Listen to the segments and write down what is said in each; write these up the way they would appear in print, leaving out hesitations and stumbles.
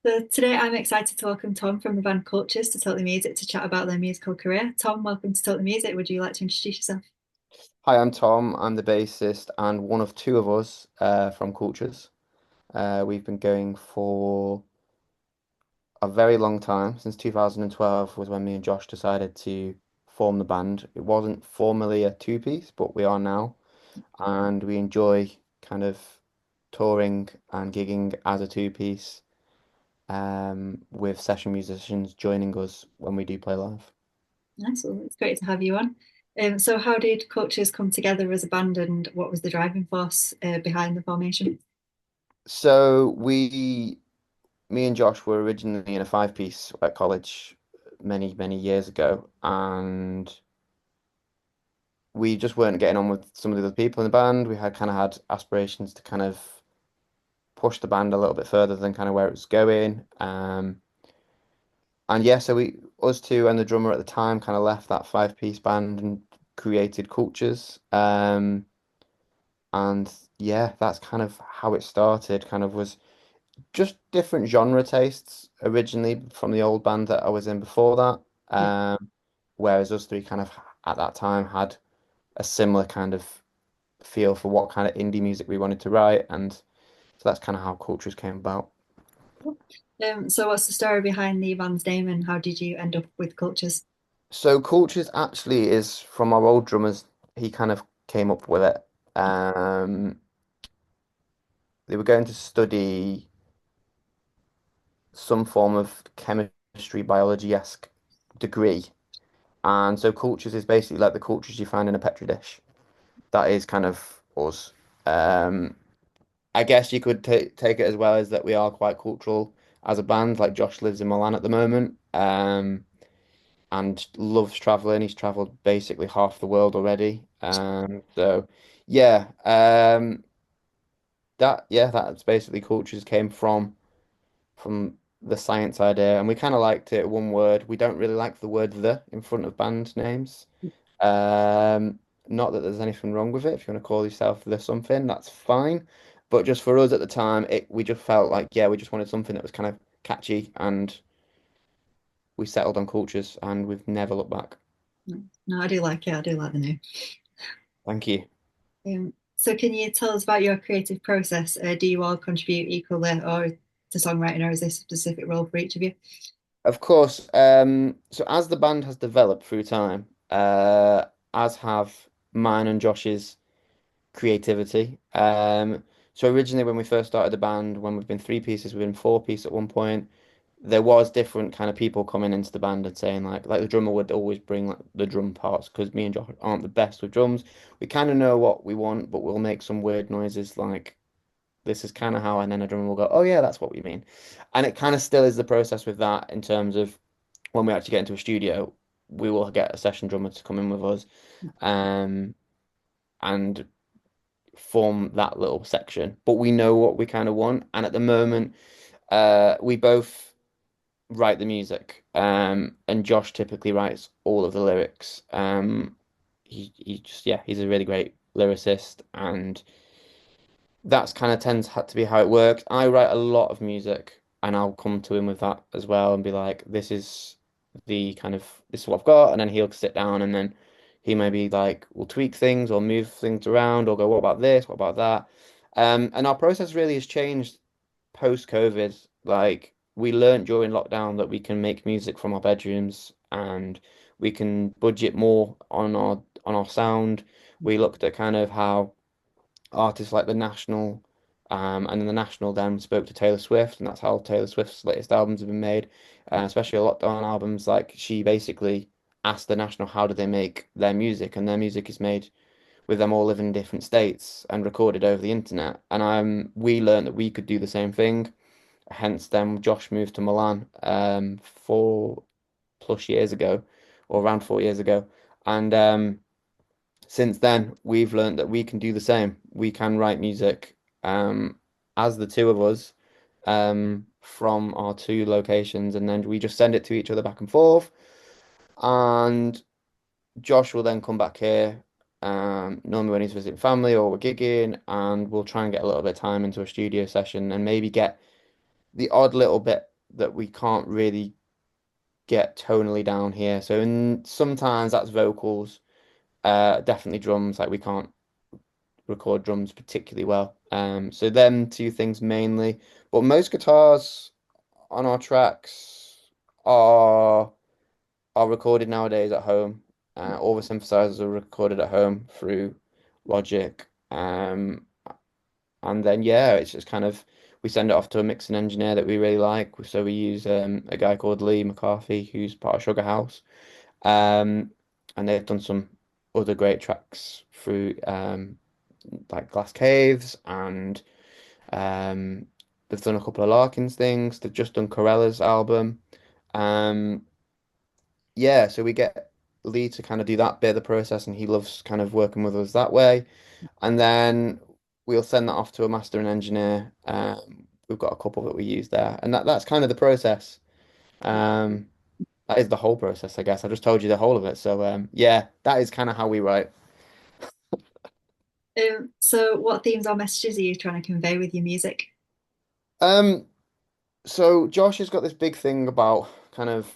So today I'm excited to welcome Tom from the band Cultures to Talk the Music to chat about their musical career. Tom, welcome to Talk the Music. Would you like to introduce yourself? Hi, I'm Tom. I'm the bassist and one of two of us from Cultures. We've been going for a very long time, since 2012 was when me and Josh decided to form the band. It wasn't formally a two-piece, but we are now, and we enjoy kind of touring and gigging as a two-piece, with session musicians joining us when we do play live. Nice. Well, it's great to have you on. So how did Cultures come together as a band and what was the driving force behind the formation? So me and Josh were originally in a five-piece at college many, many years ago, and we just weren't getting on with some of the other people in the band. We had kind of had aspirations to kind of push the band a little bit further than kind of where it was going. And yeah, so us two and the drummer at the time kind of left that five-piece band and created Cultures. And yeah, that's kind of how it started, kind of was just different genre tastes originally from the old band that I was in before that. Yeah. Whereas us three kind of at that time had a similar kind of feel for what kind of indie music we wanted to write, and so that's kind of how Cultures came about. So what's the story behind the band's name and how did you end up with Cultures? So Cultures actually is from our old drummers. He kind of came up with it. Um, they were going to study some form of chemistry, biology-esque degree. And so Cultures is basically like the cultures you find in a Petri dish. That is kind of us. Um, I guess you could take it as well as that we are quite cultural as a band. Like Josh lives in Milan at the moment, and loves traveling. He's traveled basically half the world already. So yeah, that's basically cultures came from the science idea, and we kind of liked it. One word. We don't really like the word "the" in front of band names. Um, Not that there's anything wrong with it. If you want to call yourself the something, that's fine. But just for us at the time, we just felt like, yeah, we just wanted something that was kind of catchy, and we settled on Cultures, and we've never looked back. No, I do like it. I do like the name. Thank you. So can you tell us about your creative process? Do you all contribute equally or to songwriting or is this a specific role for each of you? Of course. So as the band has developed through time, as have mine and Josh's creativity. So originally when we first started the band, when we've been three pieces, we've been four piece at one point. There was different kind of people coming into the band and saying like the drummer would always bring like the drum parts because me and Josh aren't the best with drums. We kind of know what we want, but we'll make some weird noises like this is kind of how, and then a drummer will go, oh yeah, that's what we mean. And it kind of still is the process with that in terms of when we actually get into a studio, we will get a session drummer to come in with us, um, and form that little section. But we know what we kind of want, and at the moment, we both write the music, and Josh typically writes all of the lyrics. He just yeah, he's a really great lyricist, and that's kind of tends to be how it works. I write a lot of music, and I'll come to him with that as well, and be like, this is what I've got," and then he'll sit down, and then he maybe like will tweak things or move things around or go, "What about this? What about that?" And our process really has changed post-COVID. Like we learned during lockdown that we can make music from our bedrooms and we can budget more on our sound. We looked at kind of how artists like The National, and then The National then spoke to Taylor Swift, and that's how Taylor Swift's latest albums have been made, especially a lockdown albums. Like she basically asked The National how do they make their music, and their music is made with them all living in different states and recorded over the internet. And we learned that we could do the same thing. Hence, then Josh moved to Milan 4+ years ago, or around 4 years ago, and since then, we've learned that we can do the same. We can write music, as the two of us, from our two locations, and then we just send it to each other back and forth. And Josh will then come back here, normally when he's visiting family or we're gigging, and we'll try and get a little bit of time into a studio session and maybe get the odd little bit that we can't really get tonally down here. So sometimes that's vocals, definitely drums. Like we can't record drums particularly well. So them two things mainly. But most guitars on our tracks are are recorded nowadays at home. All the synthesizers are recorded at home through Logic. And then yeah, it's just kind of we send it off to a mixing engineer that we really like. So we use a guy called Lee McCarthy, who's part of Sugar House. Um, and they've done some other great tracks through like Glass Caves, and um, they've done a couple of Larkins things. They've just done Corella's album. Um, yeah, so we get Lee to kind of do that bit of the process, and he loves kind of working with us that way. And then we'll send that off to a mastering engineer. We've got a couple that we use there, and that's kind of the process. Um, that is the whole process, I guess. I just told you the whole of it. So yeah, that is kind of how we write. So what themes or messages are you trying to convey with your music? Um, so Josh has got this big thing about kind of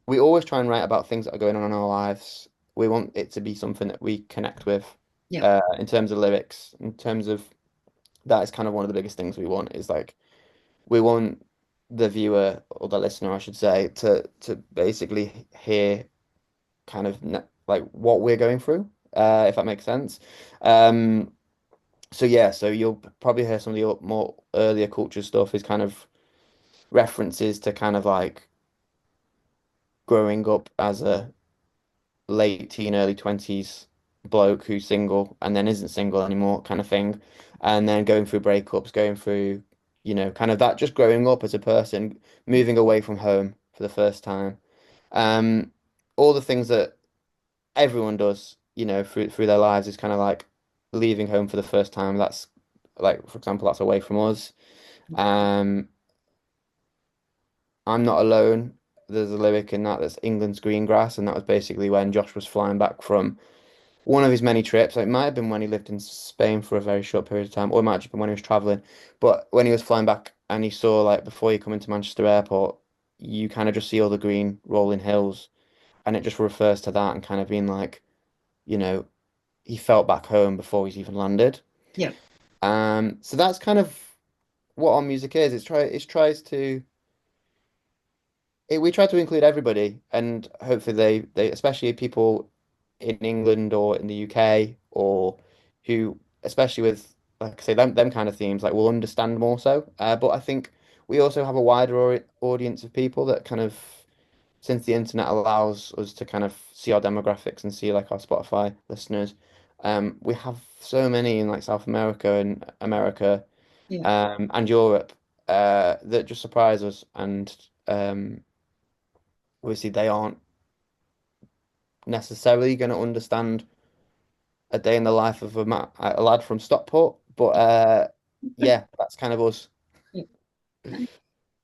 we always try and write about things that are going on in our lives. We want it to be something that we connect with, Yeah. in terms of lyrics, in terms of that is kind of one of the biggest things we want is like we want the viewer or the listener, I should say, to basically hear kind of like what we're going through, if that makes sense. Um, so yeah, so you'll probably hear some of the more earlier culture stuff is kind of references to kind of like growing up as a late teen, early 20s bloke who's single and then isn't single anymore, kind of thing. And then going through breakups, going through, kind of that just growing up as a person, moving away from home for the first time. Um, all the things that everyone does, through their lives is kind of like leaving home for the first time. That's like, for example, that's away from us. Um, I'm not alone. There's a lyric in that that's England's green grass, and that was basically when Josh was flying back from one of his many trips. It might have been when he lived in Spain for a very short period of time, or it might have been when he was traveling. But when he was flying back and he saw, like, before you come into Manchester Airport, you kind of just see all the green rolling hills, and it just refers to that and kind of being like, you know, he felt back home before he's even landed. Yeah. So that's kind of what our music is. It tries to we try to include everybody, and hopefully they especially people in England or in the UK, or who especially with like I say them kind of themes like will understand more so. But I think we also have a wider audience of people that kind of since the internet allows us to kind of see our demographics and see like our Spotify listeners. We have so many in like South America and America, Yeah. and Europe, that just surprise us, and obviously they aren't necessarily going to understand a day in the life of a lad from Stockport, but yeah, that's kind of us.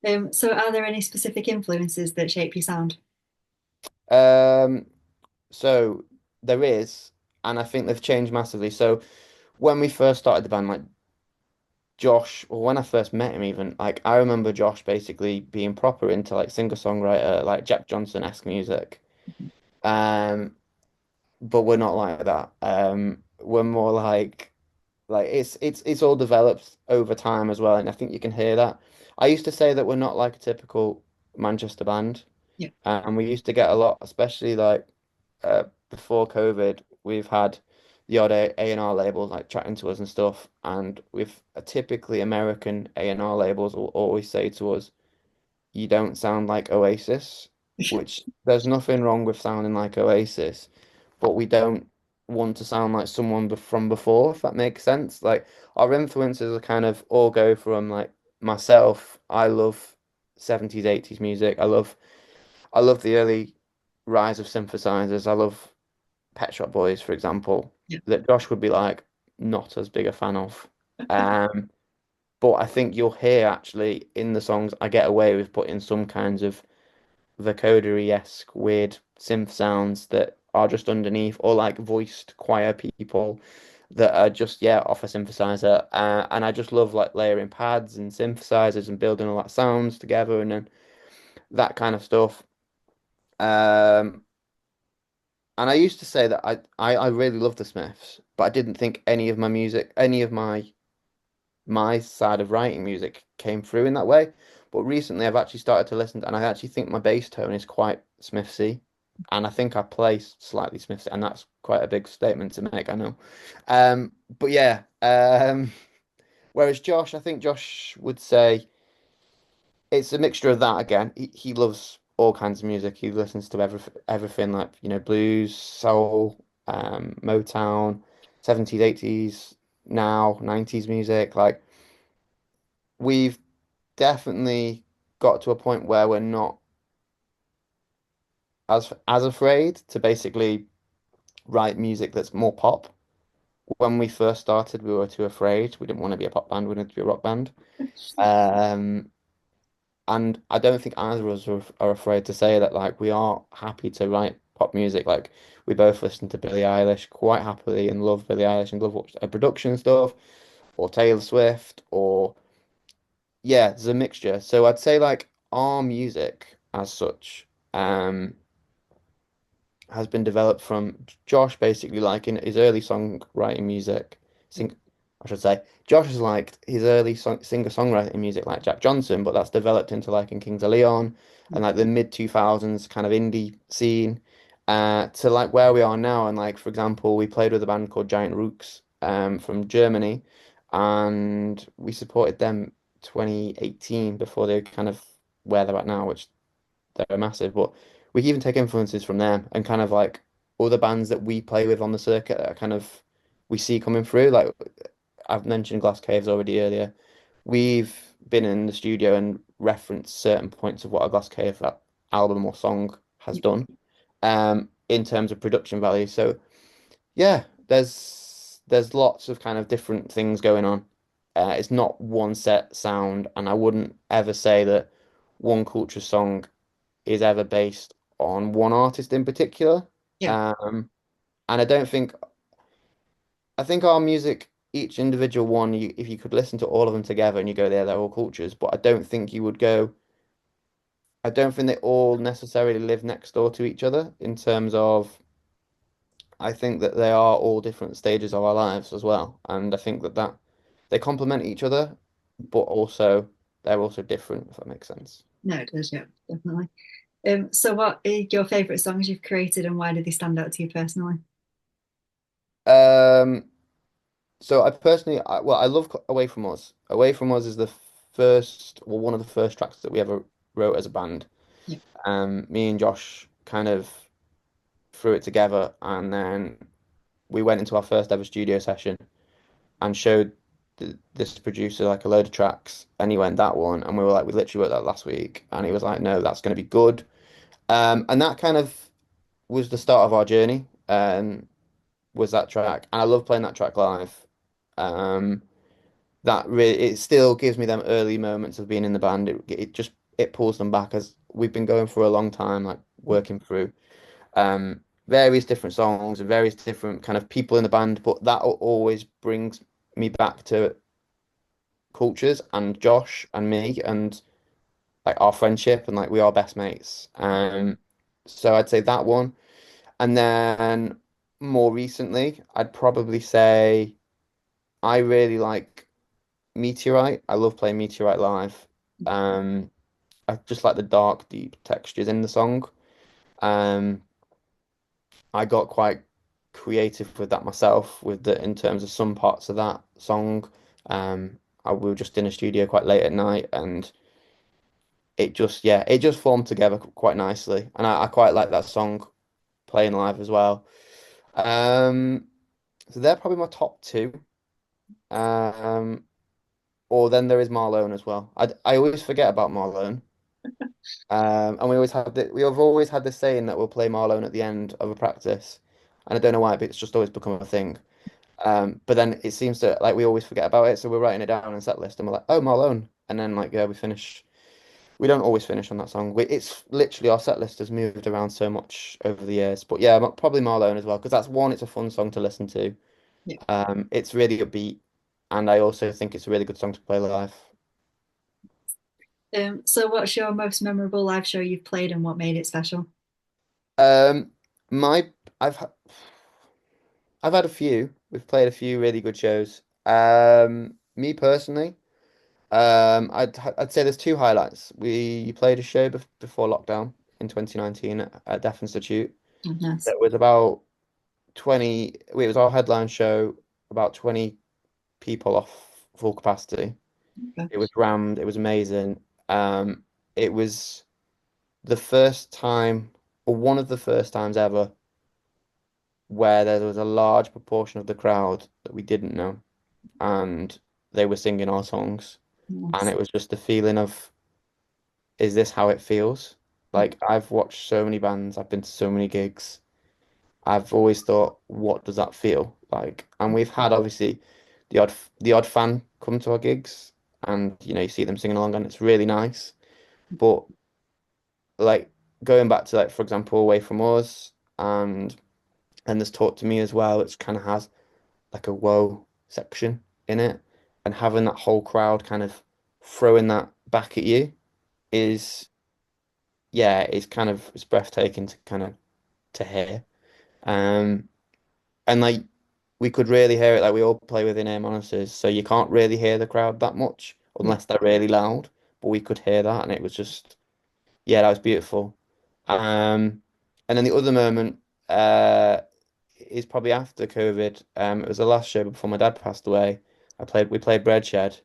Yeah. So are there any specific influences that shape your sound? Um, so there is, and I think they've changed massively. So when we first started the band, like Josh, or when I first met him, even like I remember Josh basically being proper into like singer-songwriter, like Jack Johnson-esque music. Um, but we're not like that. We're more like it's all developed over time as well, and I think you can hear that. I used to say that we're not like a typical Manchester band, Yeah. and we used to get a lot, especially like before COVID. We've had the odd A&R labels like chatting to us and stuff, and with typically American A&R labels will always say to us, "You don't sound like Oasis," which there's nothing wrong with sounding like Oasis, but we don't want to sound like someone from before, if that makes sense. Like our influences are kind of all go from like myself. I love 70s, 80s music. I love the early rise of synthesizers. I love Pet Shop Boys, for example, Yeah. that Josh would be like not as big a fan of. Um, but I think you'll hear actually in the songs I get away with putting some kinds of vocodery-esque weird synth sounds that are just underneath, or like voiced choir people that are just off a synthesizer. And I just love like layering pads and synthesizers and building all that sounds together, and then that kind of stuff. Um, and I used to say that I really love the Smiths, but I didn't think any of my music, any of my side of writing music came through in that way. But recently I've actually started to listen, and I actually think my bass tone is quite Smithsy. And I think I play slightly Smithsy, and that's quite a big statement to make, I know. But yeah, whereas Josh, I think Josh would say it's a mixture of that again. He loves all kinds of music. He listens to everything like, blues, soul, Motown, 70s, 80s, now 90s music. Like we've definitely got to a point where we're not as afraid to basically write music that's more pop. When we first started, we were too afraid. We didn't want to be a pop band. We wanted to be a rock band. Um, And I don't think either of us are afraid to say that, like, we are happy to write pop music. Like, we both listen to Billie Eilish quite happily and love Billie Eilish and love watch her production stuff, or Taylor Swift, or yeah, there's a mixture. So I'd say, like, our music as such, has been developed from Josh basically like in his early songwriting music. Sing, I should say, Josh has liked his early singer-songwriting music like Jack Johnson, but that's developed into like in Kings of Leon and like the mid 2000s kind of indie scene to like where we are now. And like, for example, we played with a band called Giant Rooks from Germany and we supported them 2018 before they kind of where they're at now, which they're massive, but we can even take influences from them and kind of like other bands that we play with on the circuit that are kind of we see coming through. Like I've mentioned Glass Caves already earlier. We've been in the studio and referenced certain points of what a Glass Cave that album or song has done in terms of production value. So yeah, there's lots of kind of different things going on. It's not one set sound, and I wouldn't ever say that one culture song is ever based on one artist in particular. Yeah. Um, and I think our music, each individual one, if you could listen to all of them together and you go there, they're all cultures, but I don't think you would go, I don't think they all necessarily live next door to each other in terms of, I think that they are all different stages of our lives as well. And I think that they complement each other, but also they're also different, if that makes sense. No, it does, yeah, definitely. So what are your favourite songs you've created and why do they stand out to you personally? Um, So I personally, well, I love Away From Us. Away From Us is the first, well, one of the first tracks that we ever wrote as a band. Yeah. Me and Josh kind of threw it together, and then we went into our first ever studio session and showed this producer like a load of tracks, and he went that one, and we were like, we literally wrote that last week, and he was like, no, that's going to be good. And that kind of was the start of our journey. Was that track, and I love playing that track live. Um, that really it still gives me them early moments of being in the band. It just it pulls them back as we've been going for a long time, like working through various different songs and various different kind of people in the band, but that always brings me back to cultures and Josh and me and like our friendship and like we are best mates. So I'd say that one. And then more recently, I'd probably say I really like Meteorite. I love playing Meteorite live. Um, I just like the dark, deep textures in the song. Um, I got quite creative with that myself, with the in terms of some parts of that song. We were just in a studio quite late at night, and it just formed together quite nicely, and I quite like that song playing live as well. Um, so they're probably my top two. Um, or then there is Marlone as well. I always forget about Marlone. And we have always had this saying that we'll play Marlone at the end of a practice, and I don't know why, but it's just always become a thing. But then it seems to like we always forget about it, so we're writing it down in set list, and we're like, oh Marlone, and then like yeah, we finish. We don't always finish on that song. It's literally our set list has moved around so much over the years, but yeah, probably Marlone as well because that's one. It's a fun song to listen to. Yeah. It's really upbeat, and I also think it's a really good song to play live. So what's your most memorable live show you've played and what made it special? Um, my I've ha- I've had a few. We've played a few really good shows. Me personally, I'd say there's two highlights. We played a show before lockdown in 2019 at Deaf Institute. Oh, nice. That was about 20. It was our headline show, about 20 people off full capacity. Okay. It was rammed. It was amazing. It was the first time, or one of the first times ever, where there was a large proportion of the crowd that we didn't know, and they were singing our songs, and Nice. it was just the feeling of, is this how it feels? Like I've watched so many bands, I've been to so many gigs. I've always thought, what does that feel like? And we've had obviously the odd fan come to our gigs, and you see them singing along, and it's really nice. But like going back to, like, for example, Away From Us, and this Talk to Me as well, which kind of has like a whoa section in it, and having that whole crowd kind of throwing that back at you is, yeah, it's breathtaking to kind of to hear. Um, and like we could really hear it. Like we all play with in-ear monitors, so you can't really hear the crowd that much Yeah. unless they're really loud. But we could hear that, and it was just, yeah, that was beautiful. And then the other moment is probably after COVID. It was the last show before my dad passed away. We played Breadshed.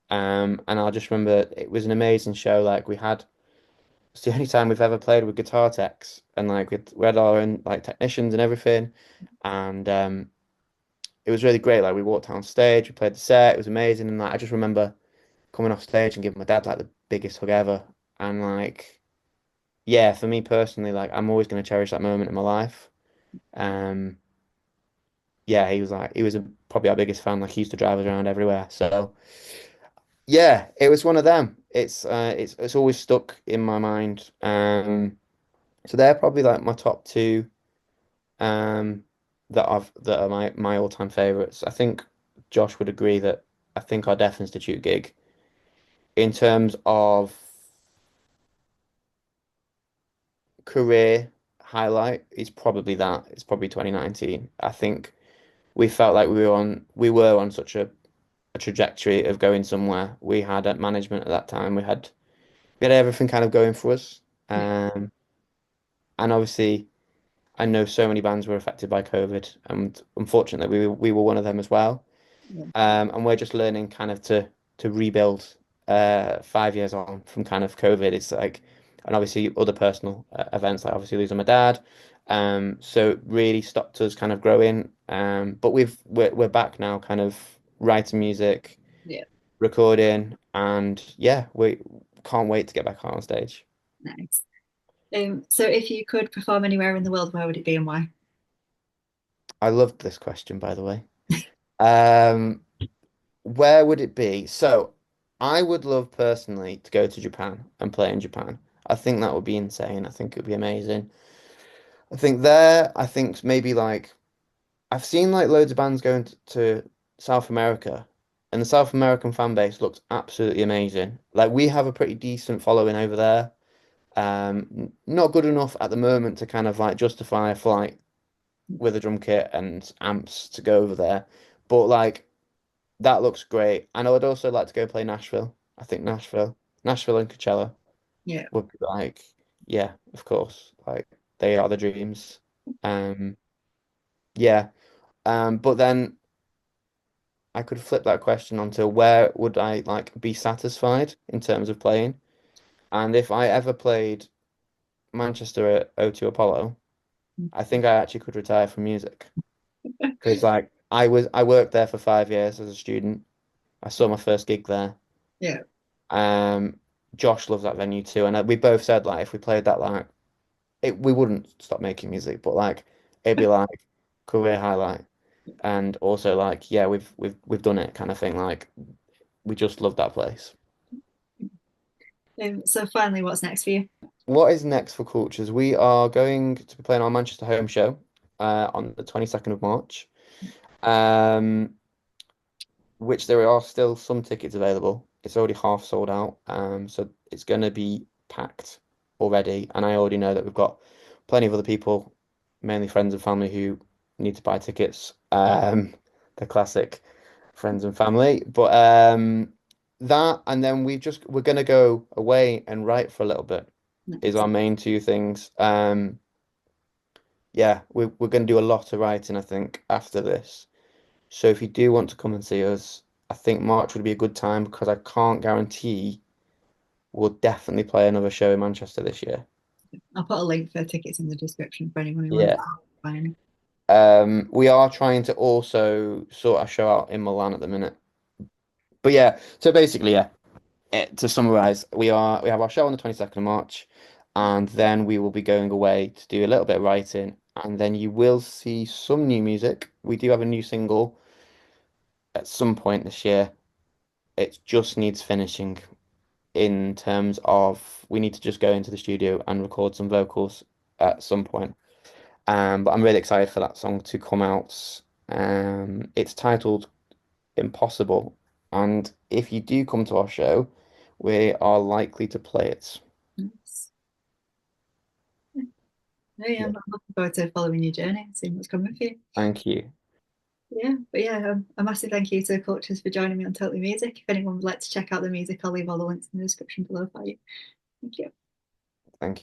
And I just remember it was an amazing show. Like it's the only time we've ever played with guitar techs, and like we had our own like technicians and everything. And it was really great. Like we walked on stage, we played the set, it was amazing. And like I just remember coming off stage and giving my dad like the biggest hug ever. And like, yeah, for me personally, like I'm always gonna cherish that moment in my life. Um, yeah, probably our biggest fan. Like he used to drive us around everywhere. So yeah, it was one of them. It's always stuck in my mind. So they're probably like my top two. Um, that are my all-time favorites. I think Josh would agree that I think our Deaf Institute gig, in terms of career highlight, is probably that. It's probably 2019. I think we felt like we were on such a trajectory of going somewhere. We had at management at that time. We had everything kind of going for us. Yeah. And obviously I know so many bands were affected by COVID, and unfortunately we were one of them as well. Yeah. And we're just learning kind of to rebuild 5 years on from kind of COVID. It's like, and obviously other personal events, like obviously losing my dad. So it really stopped us kind of growing. But we're back now, kind of writing music, Yeah. recording, and yeah, we can't wait to get back on stage. Nice. So if you could perform anywhere in the world, where would it be and why? I loved this question, by the way. Um, Where would it be? So, I would love personally to go to Japan and play in Japan. I think that would be insane. I think it would be amazing. I think maybe like I've seen like loads of bands going to South America, and the South American fan base looks absolutely amazing. Like we have a pretty decent following over there. Not good enough at the moment to kind of like justify a flight with a drum kit and amps to go over there. But like that looks great. And I would also like to go play Nashville. I think Nashville and Coachella Yeah. would be like, yeah, of course. Like they are the dreams. Um, yeah. But then I could flip that question onto where would I like be satisfied in terms of playing? And if I ever played Manchester at O2 Apollo, I think I actually could retire from music. Because like I worked there for 5 years as a student. I saw my first gig there. Yeah. Um, Josh loves that venue too, and we both said like if we played that, like we wouldn't stop making music, but like it'd be like career highlight, and also like yeah, we've done it kind of thing. Like we just love that place. So finally, what's next for you? What is next for Cultures? We are going to be playing our Manchester home show on the 22nd of March, um, which there are still some tickets available. It's already half sold out. So it's going to be packed already. And I already know that we've got plenty of other people, mainly friends and family, who need to buy tickets. The classic friends and family. But that, and then we're going to go away and write for a little bit is Nice. our main two things. Yeah, we're going to do a lot of writing, I think, after this. So if you do want to come and see us, I think March would be a good time because I can't guarantee we'll definitely play another show in Manchester this year. I'll put a link for tickets in the description for anyone who wants Yeah. to buy any. We are trying to also sort our show out in Milan at the minute. But yeah, so basically, yeah, to summarize, we have our show on the 22nd of March, and then we will be going away to do a little bit of writing, and then you will see some new music. We do have a new single at some point this year. It just needs finishing in terms of we need to just go into the studio and record some vocals at some point. But I'm really excited for that song to come out. It's titled Impossible, and if you do come to our show, we are likely to play it. Nice. Yeah, yeah, Yeah. I'm looking forward to following your journey and seeing what's coming for you. Thank you. Yeah, but yeah, a massive thank you to Cultures for joining me on Totally Music. If anyone would like to check out the music, I'll leave all the links in the description below for you. Thank you. Thank you.